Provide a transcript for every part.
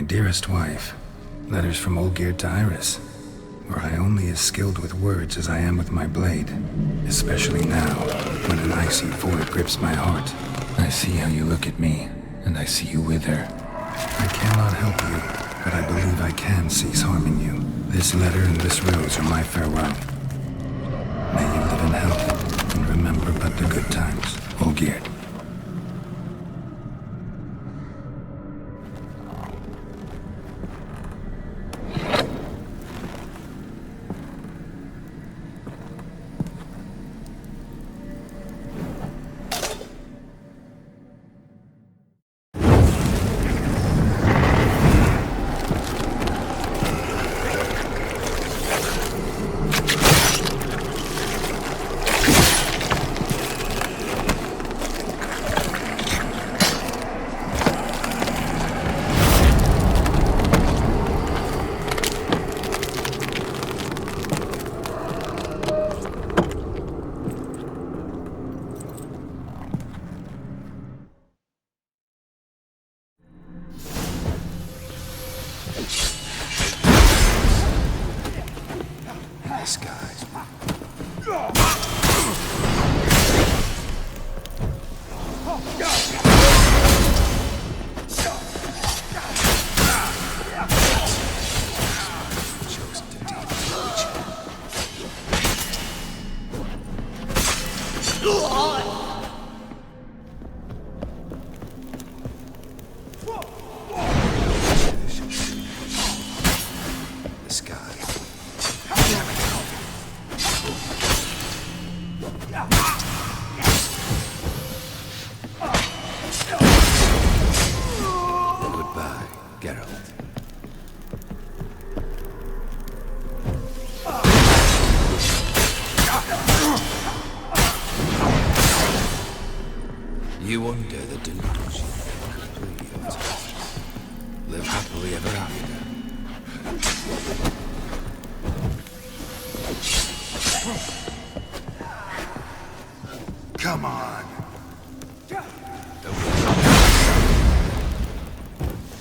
dearest wife. Letters from Olgierd to Iris. Were I only as skilled with words as I am with my blade. Especially now, when an icy void grips my heart. I see how you look at me, and I see you wither. I cannot help you, but I believe I can cease harming you. This letter and this rose are my farewell. May you live in health, and remember but the good times. Olgierd. You undo the delusion. Live happily ever after. Come on.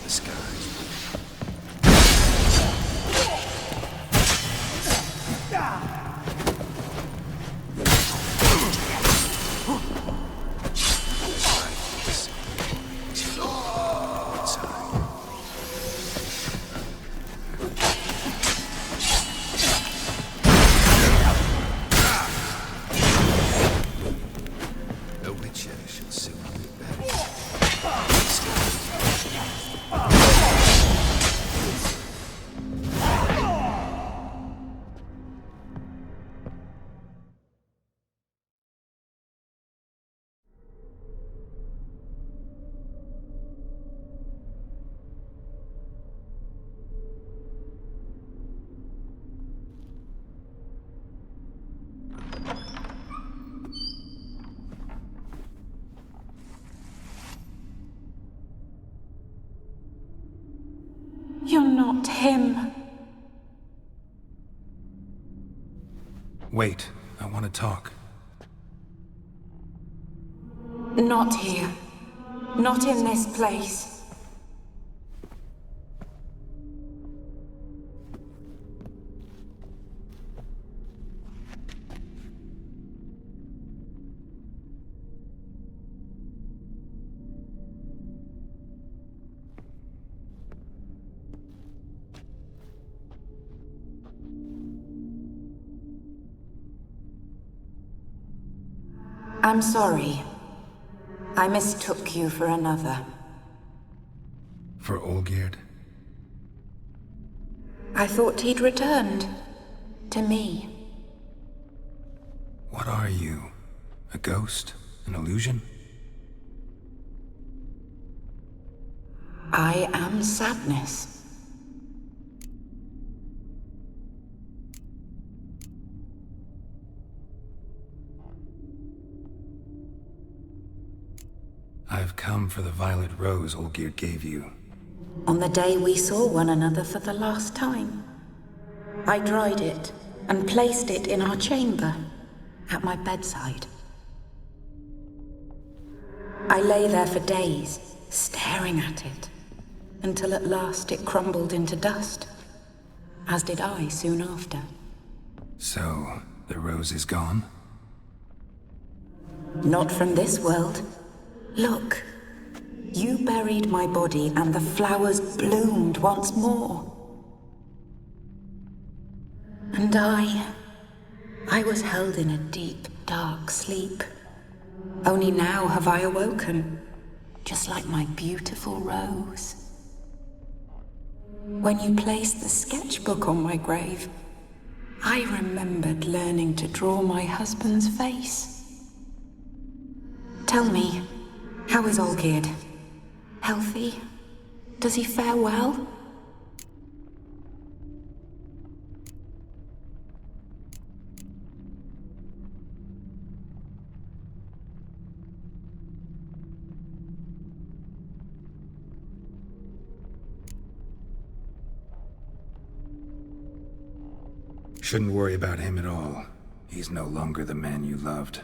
The skies. You're not him. Wait, I want to talk. Not here. Not in this place. I'm sorry. I mistook you for another. For Olgierd? I thought he'd returned. To me. What are you? A ghost? An illusion? I am sadness. I've come for the violet rose Olgierd gave you. On the day we saw one another for the last time, I dried it and placed it in our chamber, at my bedside. I lay there for days, staring at it, until at last it crumbled into dust, as did I soon after. So, the rose is gone? Not from this world. Look, you buried my body and the flowers bloomed once more. And I was held in a deep, dark sleep. Only now have I awoken, just like my beautiful rose. When you placed the sketchbook on my grave, I remembered learning to draw my husband's face. Tell me, how is Olgierd? Healthy? Does he fare well? Shouldn't worry about him at all. He's no longer the man you loved.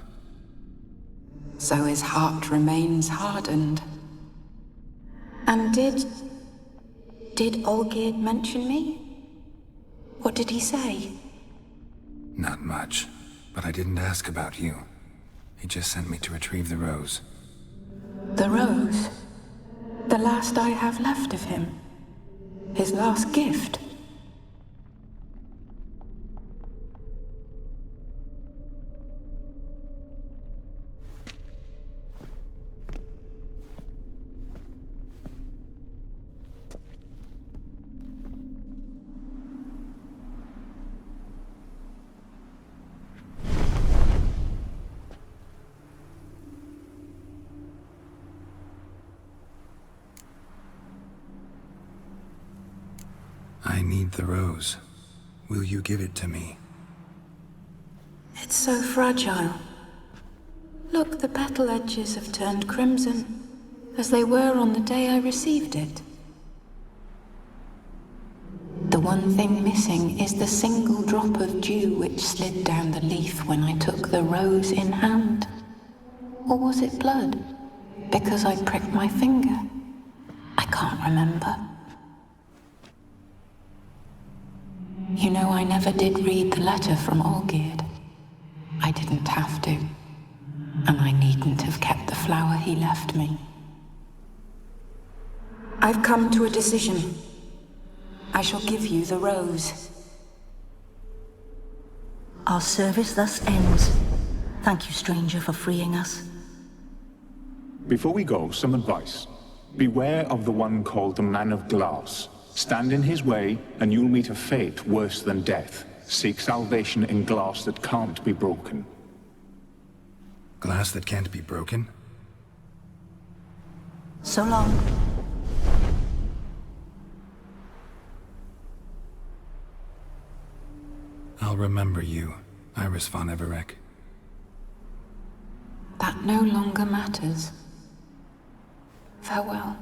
So his heart remains hardened. And did Olgierd mention me? What did he say? Not much, but I didn't ask about you. He just sent me to retrieve the rose. The rose? The last I have left of him? His last gift? I need the rose. Will you give it to me? It's so fragile. Look, the petal edges have turned crimson, as they were on the day I received it. The one thing missing is the single drop of dew which slid down the leaf when I took the rose in hand. Or was it blood? Because I pricked my finger? I can't remember. You know, I never did read the letter from Olgierd. I didn't have to. And I needn't have kept the flower he left me. I've come to a decision. I shall give you the rose. Our service thus ends. Thank you, stranger, for freeing us. Before we go, some advice. Beware of the one called the Man of Glass. Stand in his way, and you'll meet a fate worse than death. Seek salvation in glass that can't be broken. Glass that can't be broken? So long. I'll remember you, Iris von Everec. That no longer matters. Farewell.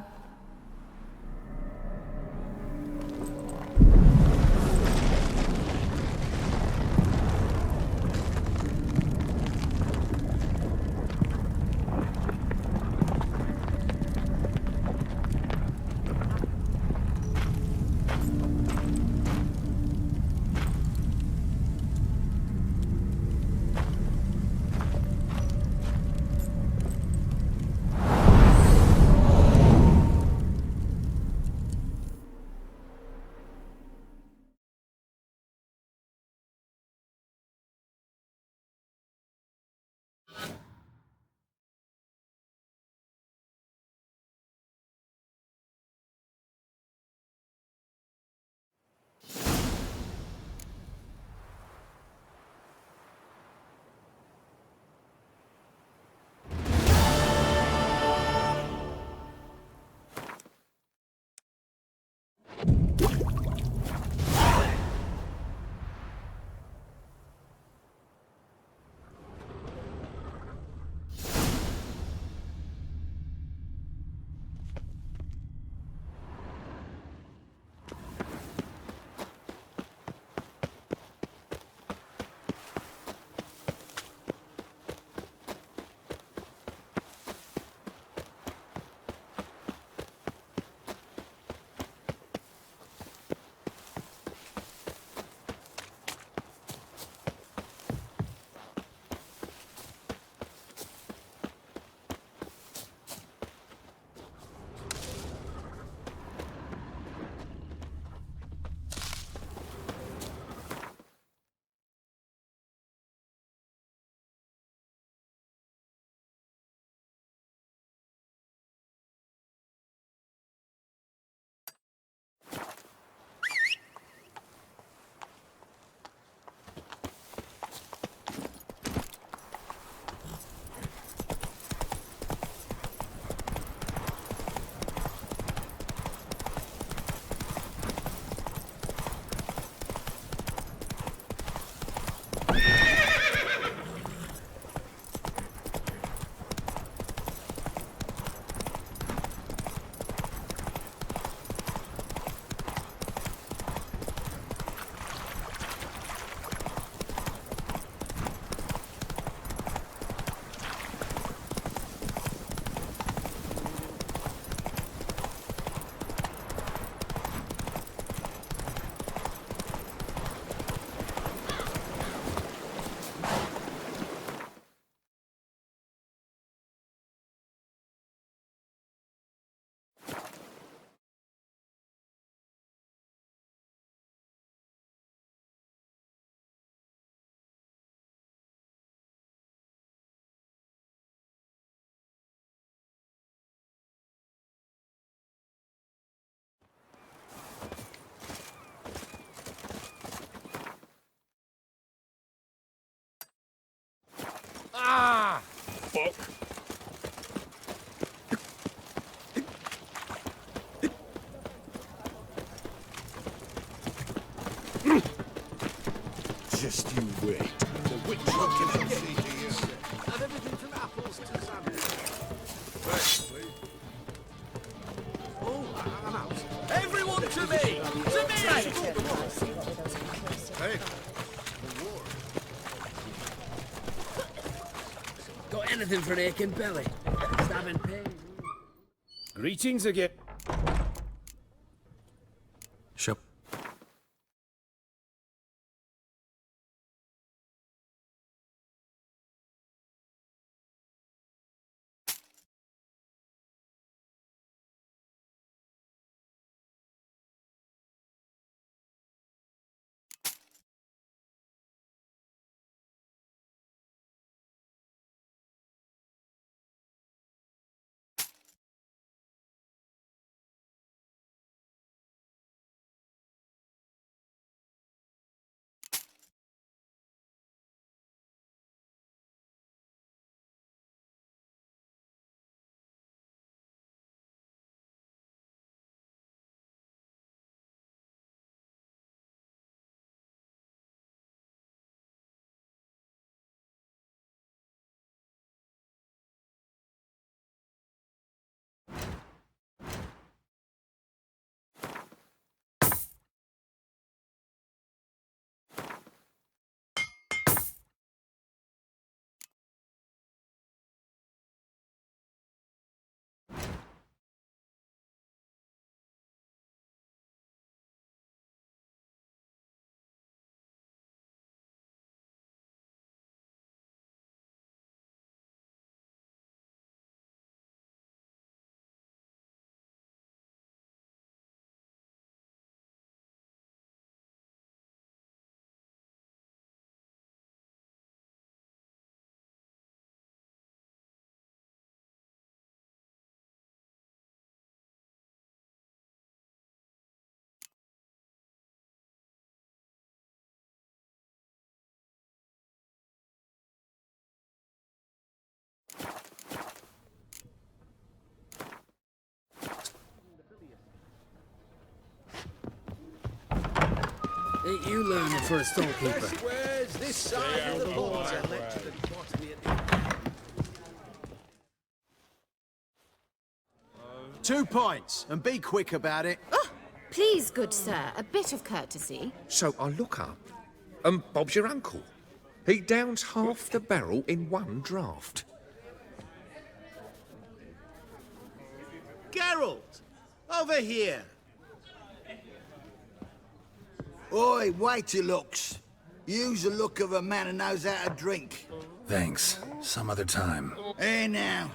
Just you wait. The witch will give you see to you. And everything from apples to sandwiches. Fresh, please. Oh, I'm out. Everyone to me! To me! Hey. Got anything for an aching belly? Stabbing pain. Greetings again. Shop. Ain't you learning for a storekeeper? Where's this side of the border? 2 points, and be quick about it. Oh, please, good sir, a bit of courtesy. So I look up, and Bob's your uncle. He downs half the barrel in one draught. Geralt! Over here! Oi, wait your looks. Use the look of a man who knows how to drink. Thanks. Some other time. Here now.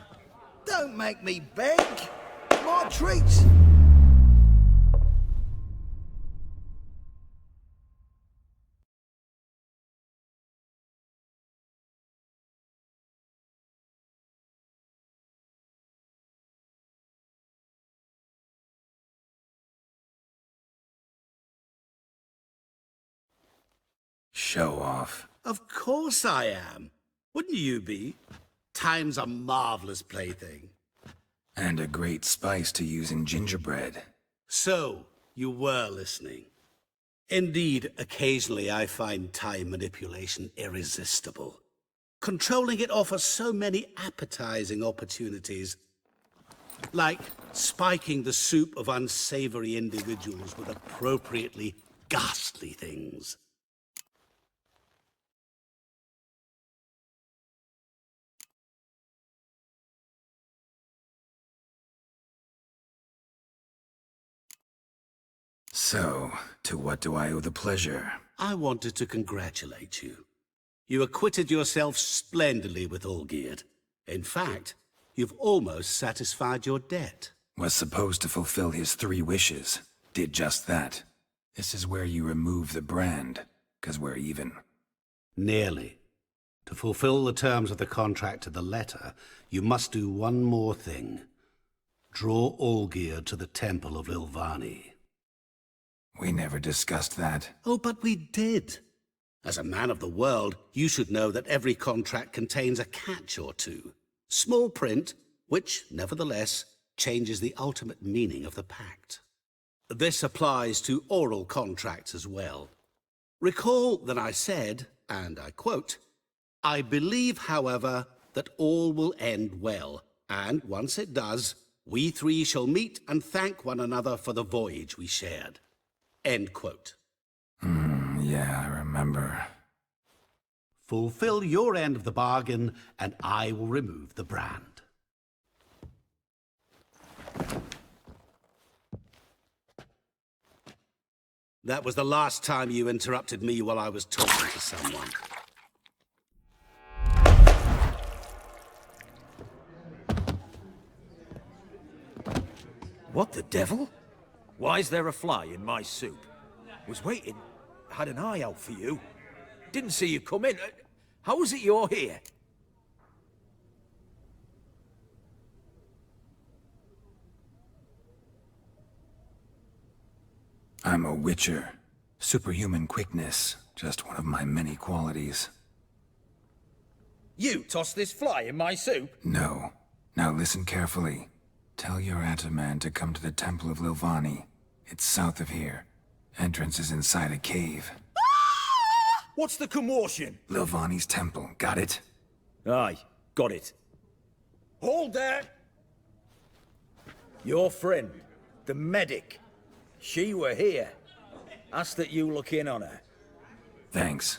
Don't make me beg. More treats. Show off. Of course I am. Wouldn't you be? Time's a marvelous plaything. And a great spice to use in gingerbread. So, you were listening. Indeed, occasionally I find time manipulation irresistible. Controlling it offers so many appetizing opportunities. Like spiking the soup of unsavory individuals with appropriately ghastly things. So, to what do I owe the pleasure? I wanted to congratulate you. You acquitted yourself splendidly with Olgierd. In fact, you've almost satisfied your debt. Was supposed to fulfill his 3 wishes. Did just that. This is where you remove the brand, 'cause we're even. Nearly. To fulfill the terms of the contract to the letter, you must do one more thing. Draw Olgierd to the Temple of Ilvani. We never discussed that. Oh, but we did. As a man of the world, you should know that every contract contains a catch or two. Small print, which, nevertheless, changes the ultimate meaning of the pact. This applies to oral contracts as well. Recall that I said, and I quote, "I believe, however, that all will end well, and once it does, we three shall meet and thank one another for the voyage we shared." End quote. Yeah, I remember. Fulfill your end of the bargain, and I will remove the brand. That was the last time you interrupted me while I was talking to someone. What the devil? Why is there a fly in my soup? Was waiting. Had an eye out for you. Didn't see you come in. How is it you're here? I'm a witcher. Superhuman quickness, just one of my many qualities. You tossed this fly in my soup? No. Now listen carefully. Tell your Ataman to come to the Temple of Lilvani. It's south of here. Entrance is inside a cave. What's the commotion? Lilvani's temple, got it? Aye, got it. Hold there! Your friend, the medic. She were here. Ask that you look in on her. Thanks.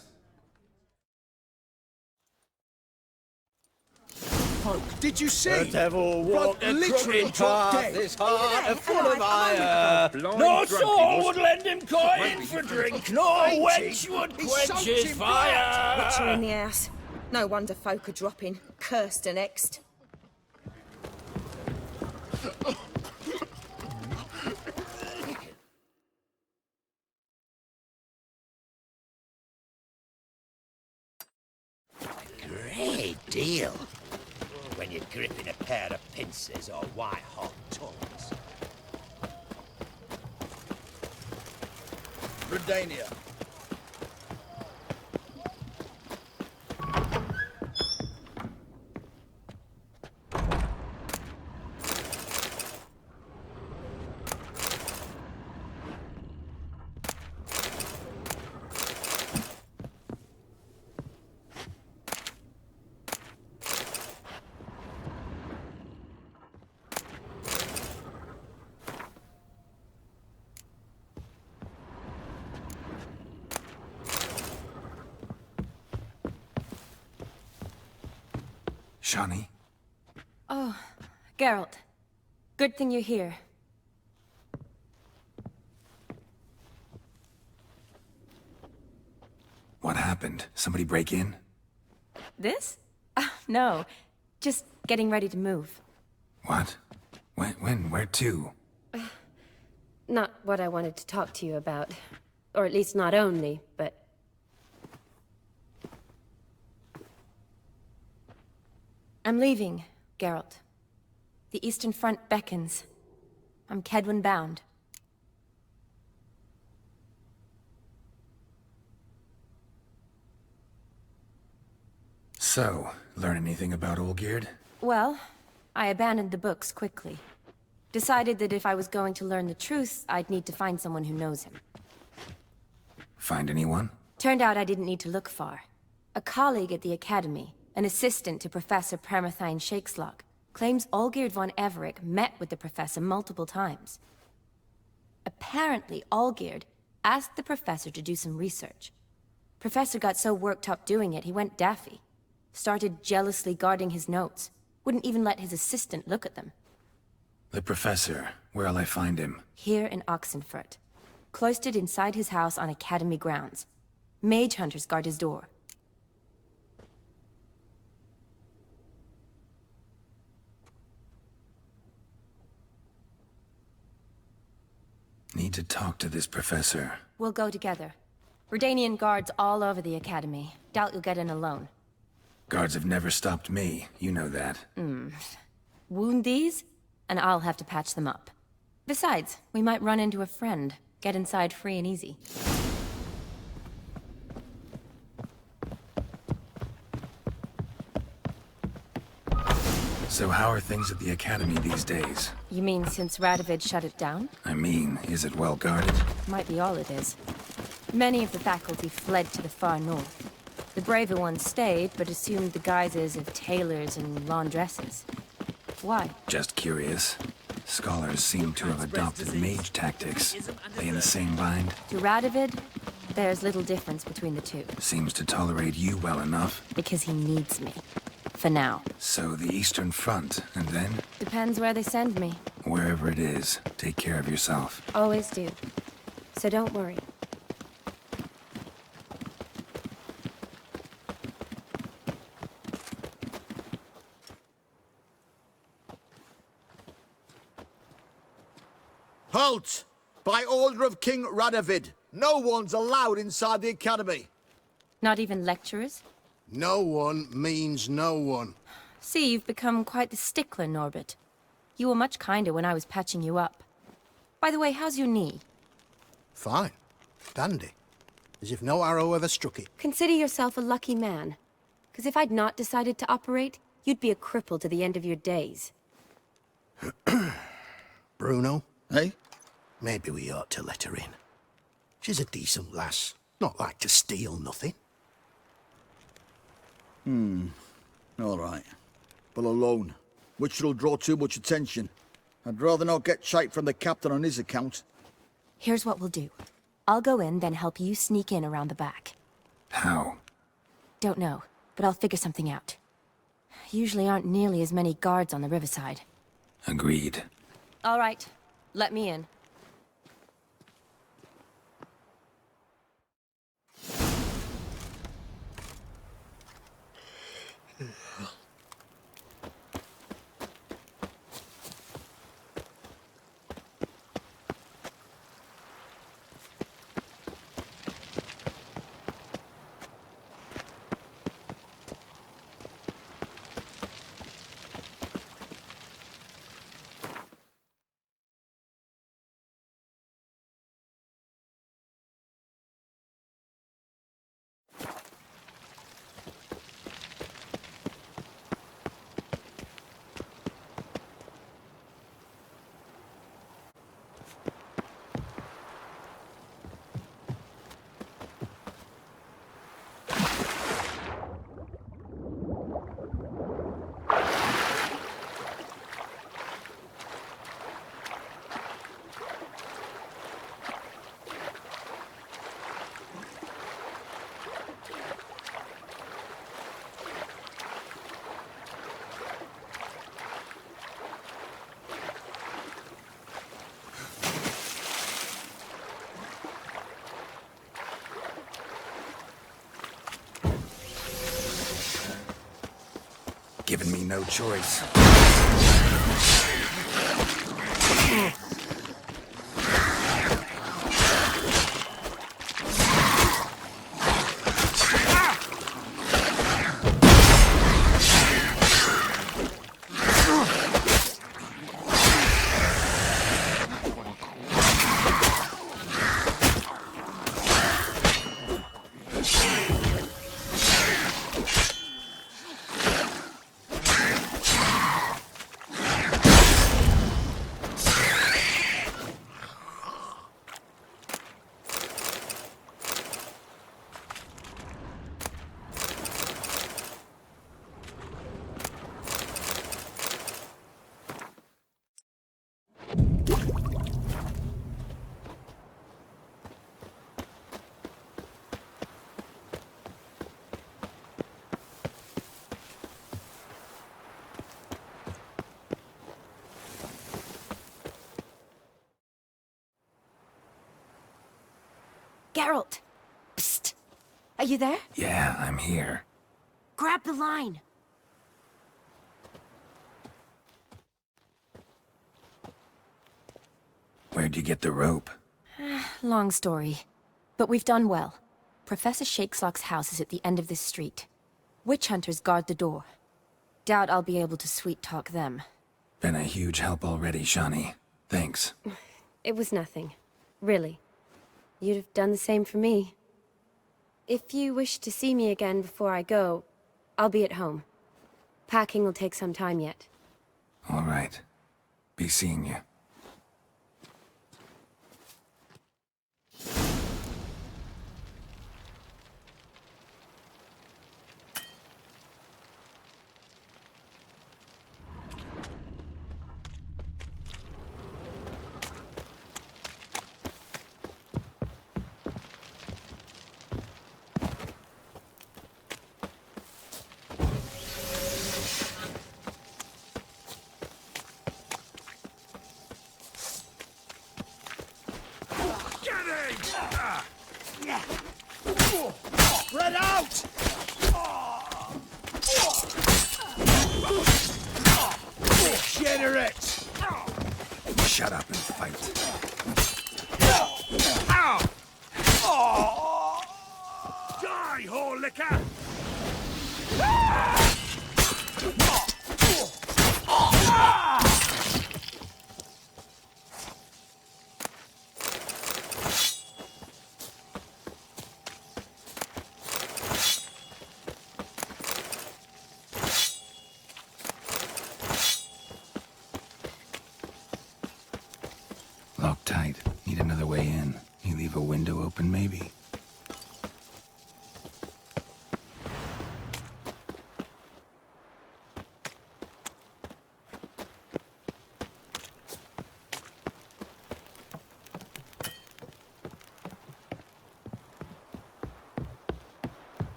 Did you see? The devil walked a literally crooked dropped path, dead. his heart a full of ire. No soul would lend him coin for drink, no wench would quench his fire. Witcher in the house. No wonder folk are dropping. Cursed and exed. Great deal. When you're gripping a pair of pincers or white-hot tongues. Redania. Shani? Oh, Geralt. Good thing you're here. What happened? Somebody break in? This? No. Just getting ready to move. What? When? Where to? Not what I wanted to talk to you about. Or at least not only, but... I'm leaving, Geralt. The Eastern Front beckons. I'm Kedwen bound. So, learn anything about Olgierd? Well, I abandoned the books quickly. Decided that if I was going to learn the truth, I'd need to find someone who knows him. Find anyone? Turned out I didn't need to look far. A colleague at the Academy, an assistant to Professor Permathine Shakeslog, claims Olgierd von Everec met with the professor multiple times. Apparently, Olgierd asked the professor to do some research. Professor got so worked up doing it, he went daffy. Started jealously guarding his notes. Wouldn't even let his assistant look at them. The professor. Where'll I find him? Here in Oxenfurt. Cloistered inside his house on Academy grounds. Mage hunters guard his door. Need to talk to this professor. We'll go together. Redanian guards all over the Academy. Doubt you'll get in alone. Guards have never stopped me. You know that. Wound these, and I'll have to patch them up. Besides, we might run into a friend. Get inside free and easy. So how are things at the Academy these days? You mean since Radovid shut it down? I mean, is it well guarded? Might be all it is. Many of the faculty fled to the far north. The braver ones stayed, but assumed the guises of tailors and laundresses. Why? Just curious. Scholars seem to have adopted mage tactics. They in the same bind? To Radovid, there's little difference between the two. Seems to tolerate you well enough. Because he needs me. For now. So the Eastern Front, and then? Depends where they send me. Wherever it is, take care of yourself. Always do. So don't worry. Halt! By order of King Radovid, no one's allowed inside the academy. Not even lecturers? No one means no one. See, you've become quite the stickler, Norbert. You were much kinder when I was patching you up. By the way, how's your knee? Fine. Dandy. As if no arrow ever struck it. Consider yourself a lucky man. Because if I'd not decided to operate, you'd be a cripple to the end of your days. Bruno, eh? Maybe we ought to let her in. She's a decent lass. Not like to steal nothing. All right. But alone, which will draw too much attention. I'd rather not get shite from the captain on his account. Here's what we'll do. I'll go in, then help you sneak in around the back. How? Don't know, but I'll figure something out. Usually aren't nearly as many guards on the riverside. Agreed. All right, let me in. Given me no choice. Geralt! Psst! Are you there? Yeah, I'm here. Grab the line! Where'd you get the rope? Long story. But we've done well. Professor Shakeslock's house is at the end of this street. Witch hunters guard the door. Doubt I'll be able to sweet-talk them. Been a huge help already, Shani. Thanks. It was nothing. Really. You'd have done the same for me. If you wish to see me again before I go, I'll be at home. Packing will take some time yet. All right. Be seeing you. Spread out! Degenerate! Shut up and fight. Die, whore liquor! Locked tight. Need another way in. You leave a window open, maybe?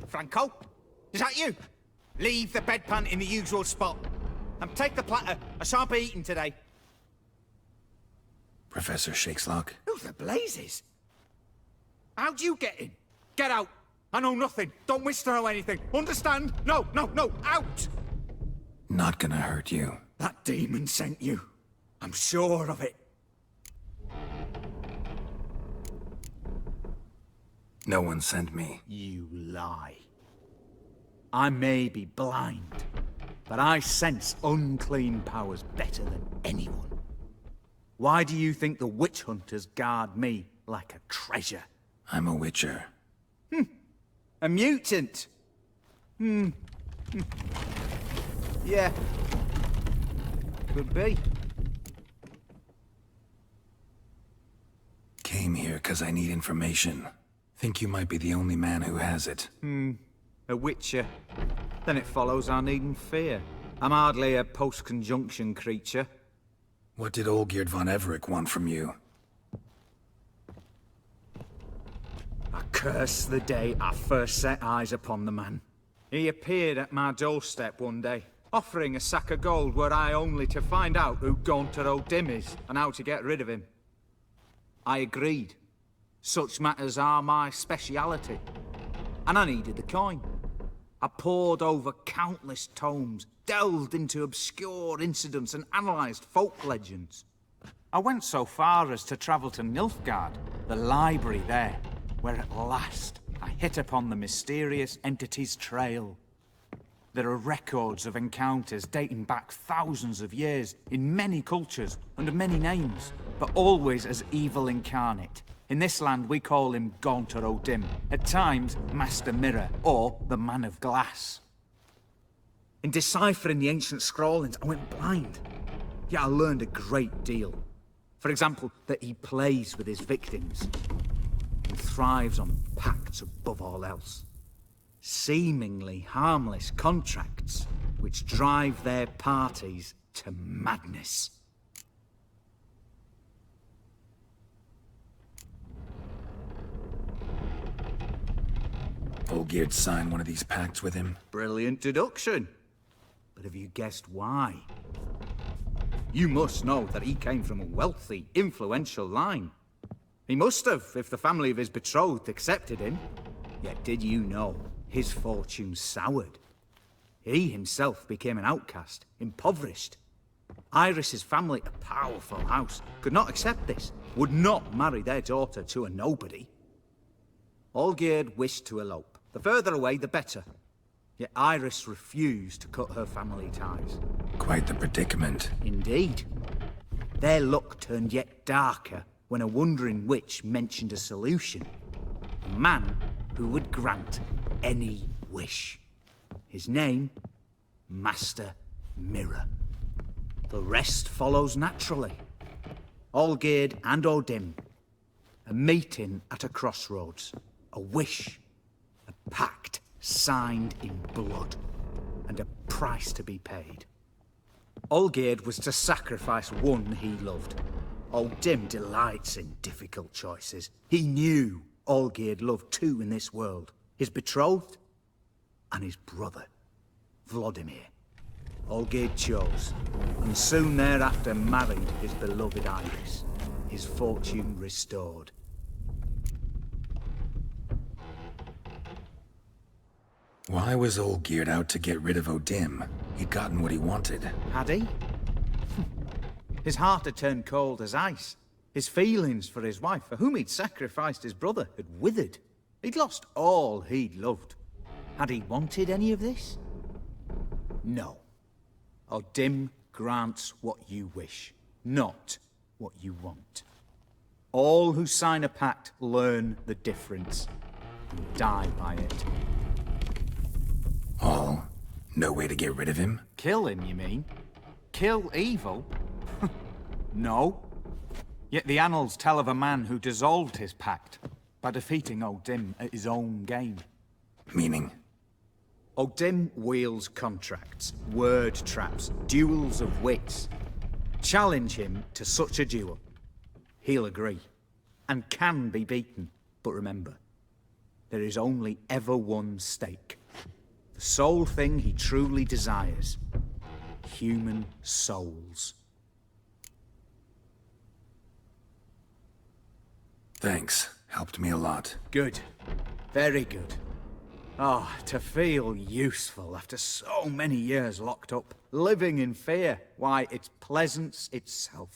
Franco? Is that you? Leave the bedpan in the usual spot. And take the platter. I shan't be eating today. Professor Shakeslock? Who the blazes? How'd you get in? Get out. I know nothing. Don't wish to know anything. Understand? No, no, no. Out! Not gonna hurt you. That demon sent you. I'm sure of it. No one sent me. You lie. I may be blind, but I sense unclean powers better than anyone. Why do you think the witch hunters guard me like a treasure? I'm a witcher. A mutant? Yeah. Could be. Came here because I need information. Think you might be the only man who has it. A witcher. Then it follows I needn't fear. I'm hardly a post-conjunction creature. What did Olgierd von Everec want from you? I curse the day I first set eyes upon the man. He appeared at my doorstep one day, offering a sack of gold were I only to find out who Gaunter O'Dim is and how to get rid of him. I agreed. Such matters are my speciality. And I needed the coin. I pored over countless tomes, delved into obscure incidents and analysed folk legends. I went so far as to travel to Nilfgaard, the library there, where at last I hit upon the mysterious entity's trail. There are records of encounters dating back thousands of years in many cultures, under many names, but always as evil incarnate. In this land, we call him Gaunter O'Dim, at times Master Mirror, or the Man of Glass. In deciphering the ancient scrawlings, I went blind. Yet I learned a great deal. For example, that he plays with his victims, and thrives on pacts above all else. Seemingly harmless contracts, which drive their parties to madness. Olgierd signed one of these pacts with him? Brilliant deduction. But have you guessed why? You must know that he came from a wealthy, influential line. He must have, if the family of his betrothed accepted him. Yet did you know his fortune soured? He himself became an outcast, impoverished. Iris's family, a powerful house, could not accept this, would not marry their daughter to a nobody. Olgierd wished to elope. The further away, the better. Yet Iris refused to cut her family ties. Quite the predicament. Indeed. Their luck turned yet darker when a wandering witch mentioned a solution. A man who would grant any wish. His name, Master Mirror. The rest follows naturally. Olgierd and Odim. A meeting at a crossroads. A wish. A pact signed in blood. And a price to be paid. Olgierd was to sacrifice one he loved. Odim delights in difficult choices. He knew Olgierd loved two in this world. His betrothed and his brother, Vladimir. Olgierd chose, and soon thereafter married his beloved Iris, his fortune restored. Why was Olgierd out to get rid of Odim? He'd gotten what he wanted. Had he? His heart had turned cold as ice. His feelings for his wife, for whom he'd sacrificed his brother, had withered. He'd lost all he'd loved. Had he wanted any of this? No. Odim grants what you wish, not what you want. All who sign a pact learn the difference and die by it. All? No way to get rid of him? Kill him, you mean? Kill evil? No. Yet the annals tell of a man who dissolved his pact by defeating Odim at his own game. Meaning? Odim wields contracts, word traps, duels of wits. Challenge him to such a duel. He'll agree, and can be beaten. But remember, there is only ever one stake. The sole thing he truly desires. Human souls. Thanks. Helped me a lot. Good. Very good. Oh, to feel useful after so many years locked up, living in fear. Why, it's pleasance itself.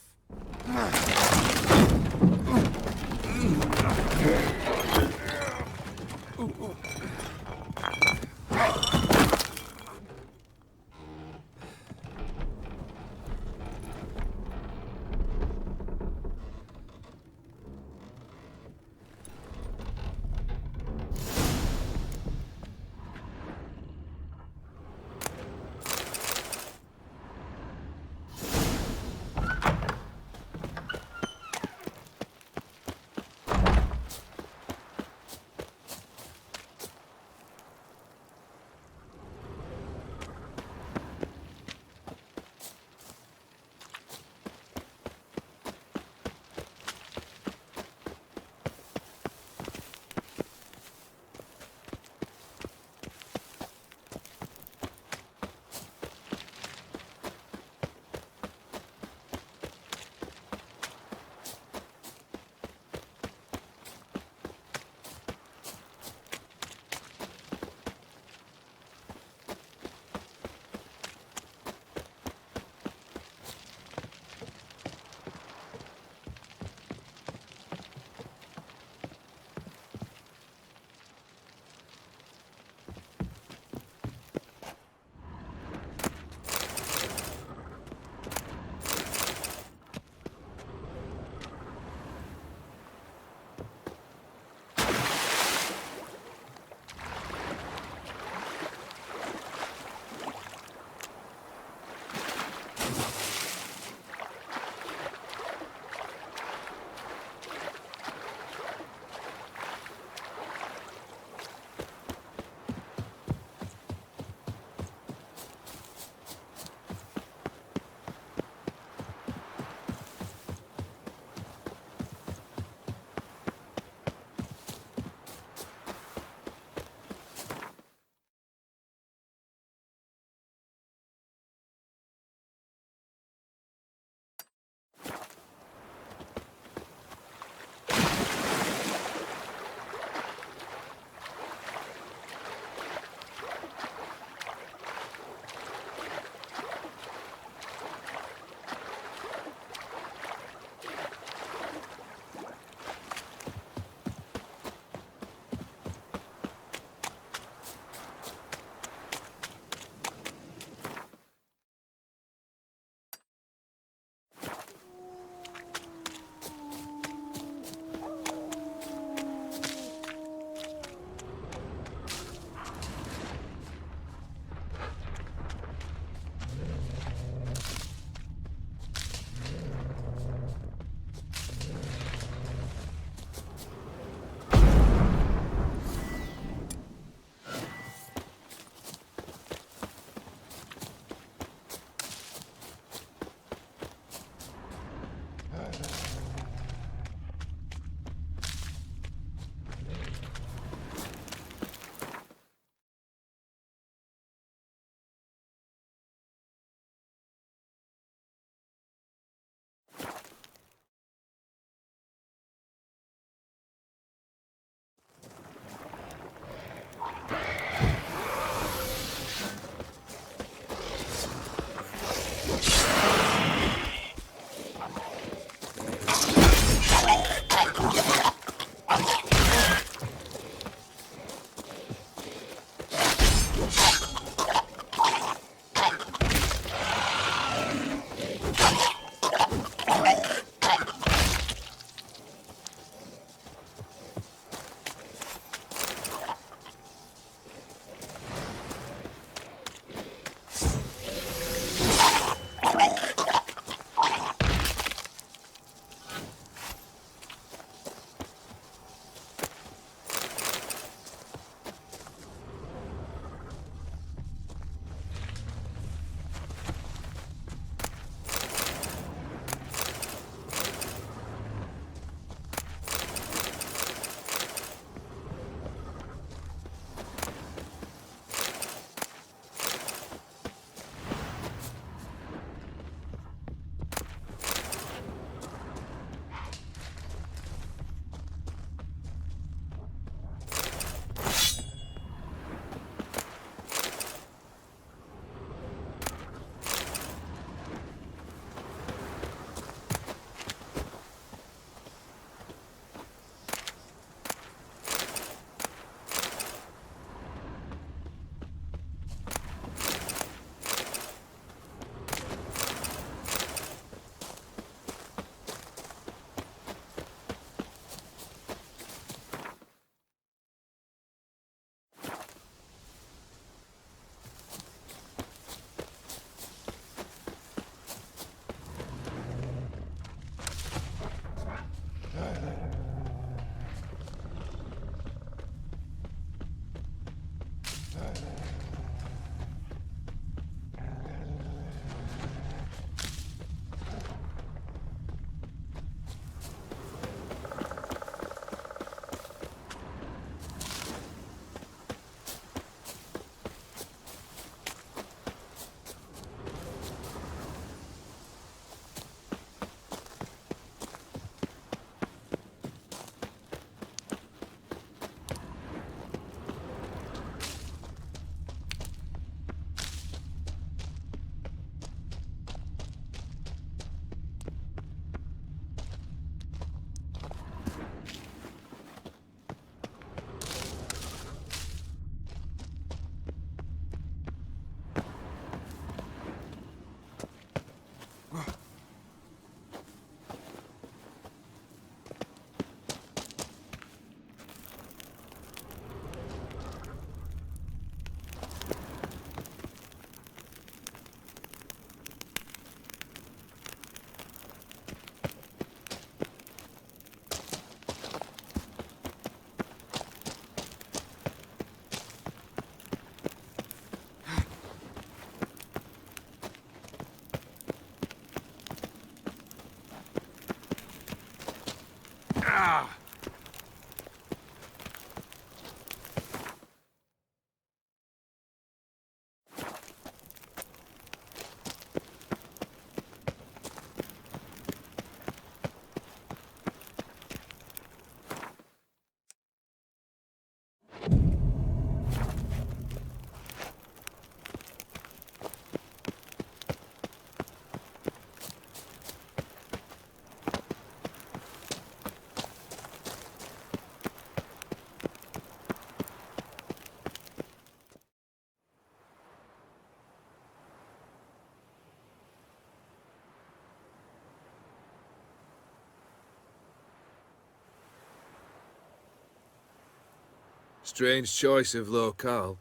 Strange choice of locale.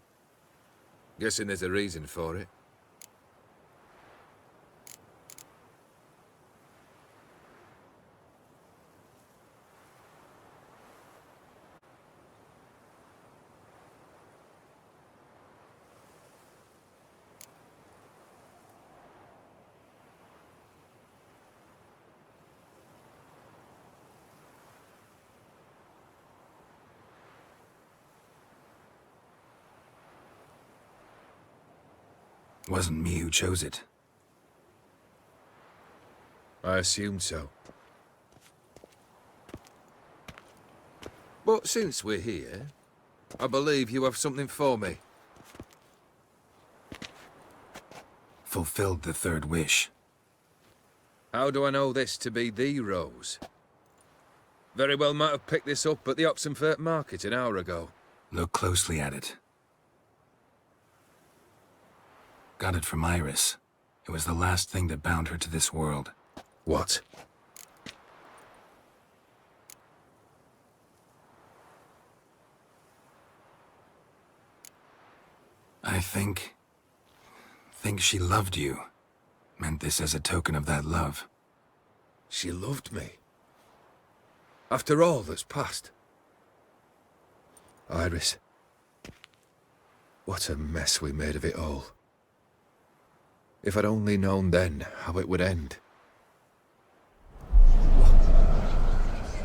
Guessing there's a reason for it. Wasn't me who chose it. I assumed so. But since we're here, I believe you have something for me. Fulfilled the third wish. How do I know this to be the rose? Very well might have picked this up at the Oxenfurt market an hour ago. Look closely at it. Got it from Iris. It was the last thing that bound her to this world. What? I think she loved you. Meant this as a token of that love. She loved me. After all that's passed. Iris. What a mess we made of it all. If I'd only known then how it would end.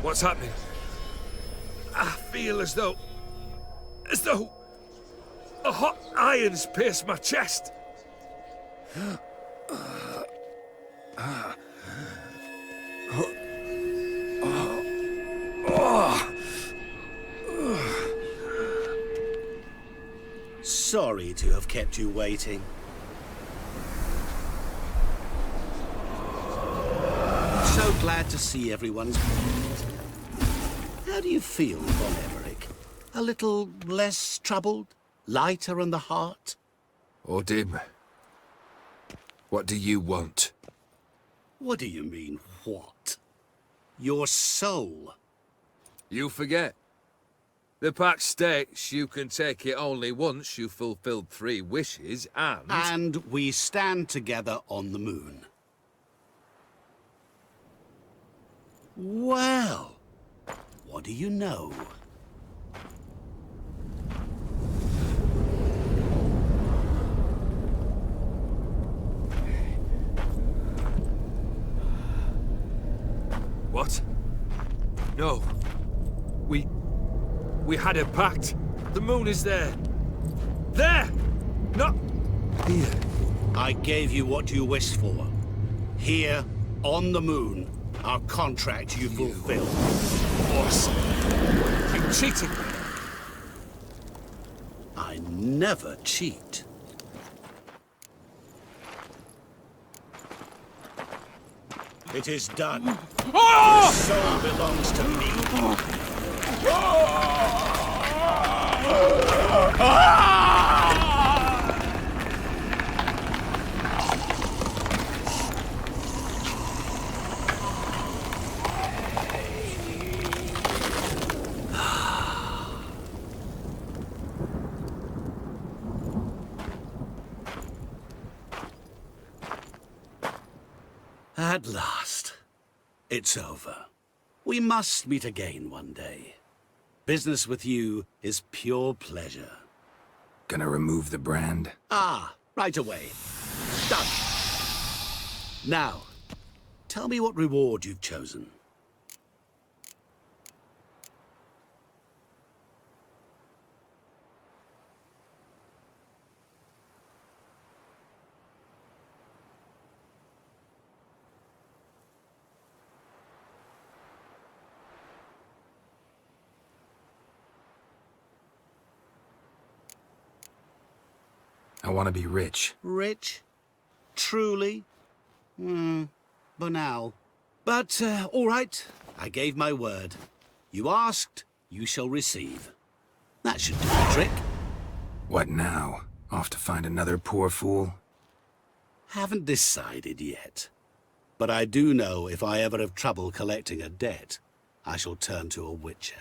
What's happening? I feel as though a hot iron's pierced my chest. Sorry to have kept you waiting. So glad to see everyone's... How do you feel, Von Emmerich? A little less troubled? Lighter on the heart? Odim, what do you want? What do you mean, what? Your soul. You forget. The pact states you can take it only once you've fulfilled 3 wishes, and... And we stand together on the moon. Well, what do you know? What? No. We had a pact. The moon is there. There! Not here. I gave you what you wished for. Here, on the moon, our contract you fulfilled. Boss, you cheated me. I never cheat. It is done. Your soul belongs to me. At last, it's over. We must meet again one day. Business with you is pure pleasure. Gonna remove the brand? Ah, right away. Done. Now, tell me what reward you've chosen. I want to be rich. Rich? Truly? Banal. But, all right. I gave my word. You asked, you shall receive. That should do the trick. What now? Off to find another poor fool? Haven't decided yet. But I do know if I ever have trouble collecting a debt, I shall turn to a witcher.